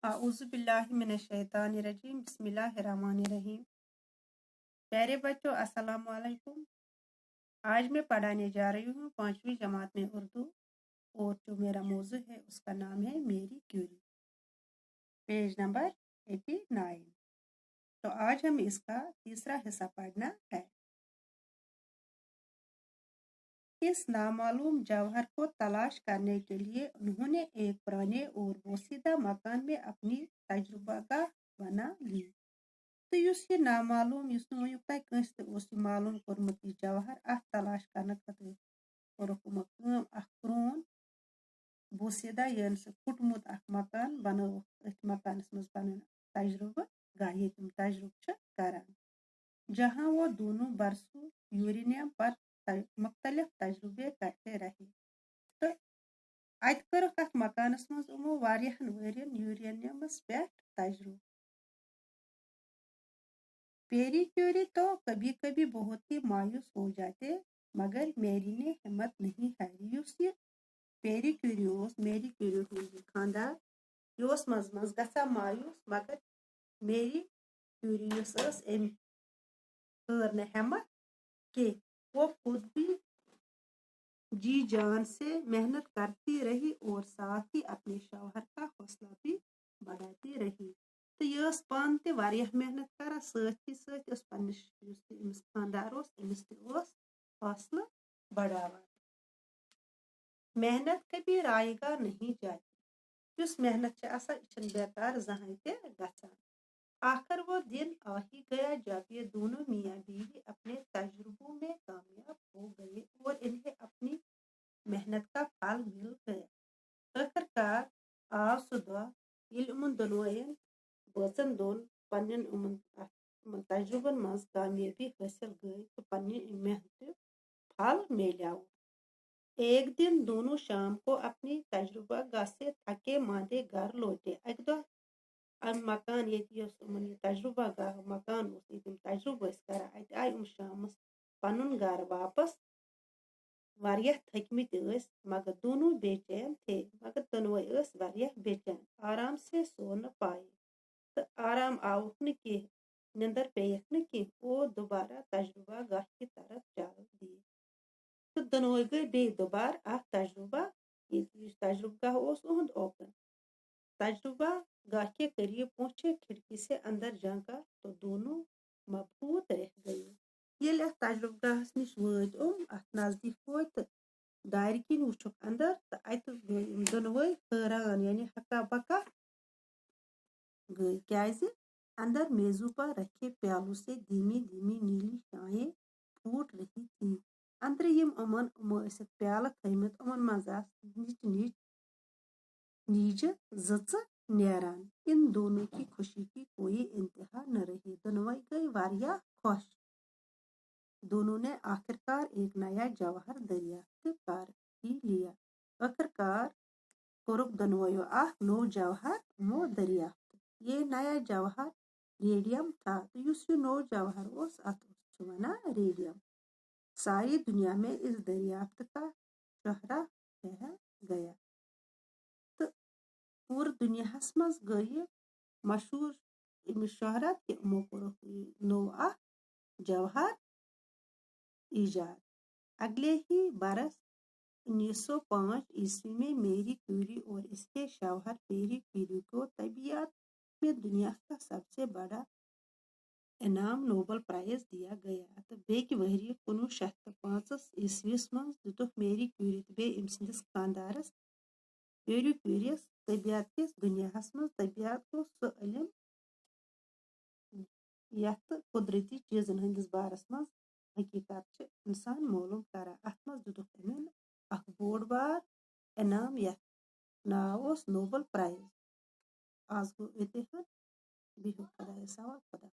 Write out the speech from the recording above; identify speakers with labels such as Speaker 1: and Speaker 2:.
Speaker 1: आऊज़ु बिल्लाहि मिनश्शैतानिर्रजीम बिस्मिल्लाहिर्रहमानिर्रहीम। प्यारे बच्चों, अस्सलाम वालेकुम। आज मैं पढ़ाने जा रही हूँ 5वीं जमात में उर्दू, और जो मेरा मौजू है उसका नाम है मेरी क्यूरी, पेज नंबर 89। तो आज हम इसका तीसरा हिस्सा पढ़ना है। इस नामालूम जौहर को तलाश करने के लिए उन्होंने एक पुराने और बोसीदा मकान में अपनी तजुर्बागाह बना ली। तो ये नामालूम मालूम कोर्मुत यह जौहर अथ तलाश करने खतर प्रोन बोसीदा यानी सह फुटमुत मकान बनवक अथ मकानस मज पन तजुर्बा गाह ये तुम तजुर्बा करान, जहाँ वो दोनों बरसों यूरेनियम पर मुख्तलिफ तजुर्बे करते रहे। तो अत कर्क अथ मकानस मज उमो वारियाहन वरियन यूरेनियमस पे तजुर्बा। पेरी क्यूरी तो कभी कभी बहुत ही मायूस हो जाते, मगर मेरी ने हिम्मत नहीं हारी। ये पेरी क्यूरी मेरी क्यूरी खानदार यह मज मज गसा मायूस, मगर मेरी क्यूरी हार न हिम्मत कि वो खुद भी जी जान से मेहनत करती रही और साथ ही अपने शौहर का हौसला भी बढ़ाती रही। तो यह पान ते वारियाह मेहनत करा, साथ ही पन्निस खानदार अमिस हौसला बढ़ावा। मेहनत कभी रायगा नहीं जाती, इस मेहनत बेकार जहां ते गसान। आखिर वो दिन आ ही गया जब ये दोनों मियाँ बीवी अपने तजुर्बों में कामयाब हो गए और इन्हें अपनी मेहनत का फल मिल गया। आखिरकार आव सह दह यिल्ल दोनों बचन दोन पन्न तजुर्बन मज कामयाबी हासिल गई तो पन्ने मेहनत फल मिलाव। एक दिन दोनों शाम को अपनी तजुर्बा गाह से थके मांदे घर लौटे। अक दह मकान ये तजुर्बा गाह मकान तजुर्बा करा, अत आय शाम पनुन घर वापस वारियाह थकमित मगर दोनों बेचैन थे, मगर दोनों वारियाह बेचैन, आराम से सो न पाए। तो आराम आवुक न कि निंदर पेयक न कि वो दोबारा तजुर्बा गाह की तरफ चल दिए। तो दोनों गए बे दोबारा तजुर्बा गाह उहद ओपन। तजुर्बा गाह के करीब पहुंचे, खिड़की से अंदर झांका तो दोनों मबहूत रह गए। ये तजुर्बा गाहस निश वत अत नजदीक वत तो दार किन वुछुक अंदर, तो अत दोनों हैरान यानी हक्का बक्का गई। क्याज अंदर मेजों पर रखे प्यालों से धीमी धीमी नीली शाहें फूट रही थी। अंदर यम प्याल थमित मज निच नीज जच नेरान। इन दोनों की खुशी की कोई इंतहा न रही। दोनों गई वारियाह खुश। दोनों ने आखिरकार एक नया जौहर दरियाफ्त कर ही लिया। आखिरकार कोरुक दोनों नो जौहर मो दरियाफ्त। ये नया जौहर रेडियम था। तो ये नो जौहर अत वना रेडियम। सारी दुनिया में इस दरियाफ्त का शोहरा फैल गया। तो पूरी दुनिया मज गई मशहूर अमिस शोहरत कि उमो कोरुक नो जौहर ईजाद। अगले ही बरस 1905 ईस्वी में मेरी क्यूरी और इसके शौहर पेरी क्यूरी को तबीयत में दुनिया का सबसे बड़ा इनाम नोबल प्राइज दिया गया। तो बेक वहरी 1905 ईस्वीस मज दुतुक मेरी क्यूरी तो बे अमसिंदिस खानदारस पेरी क्यूरीस तबीयत किस दुनिया मज तबीयत को सह इल्म यथ कुदरती चीजन हंदिस बारस मज हकीकत इंसान मालूम करा। अत मज दुतुक अमन अख बोड़ बार इनाम यथ नाव नोबल प्राइज। आज गो इतिहान बिहु खुदायस हवाल। खुदा।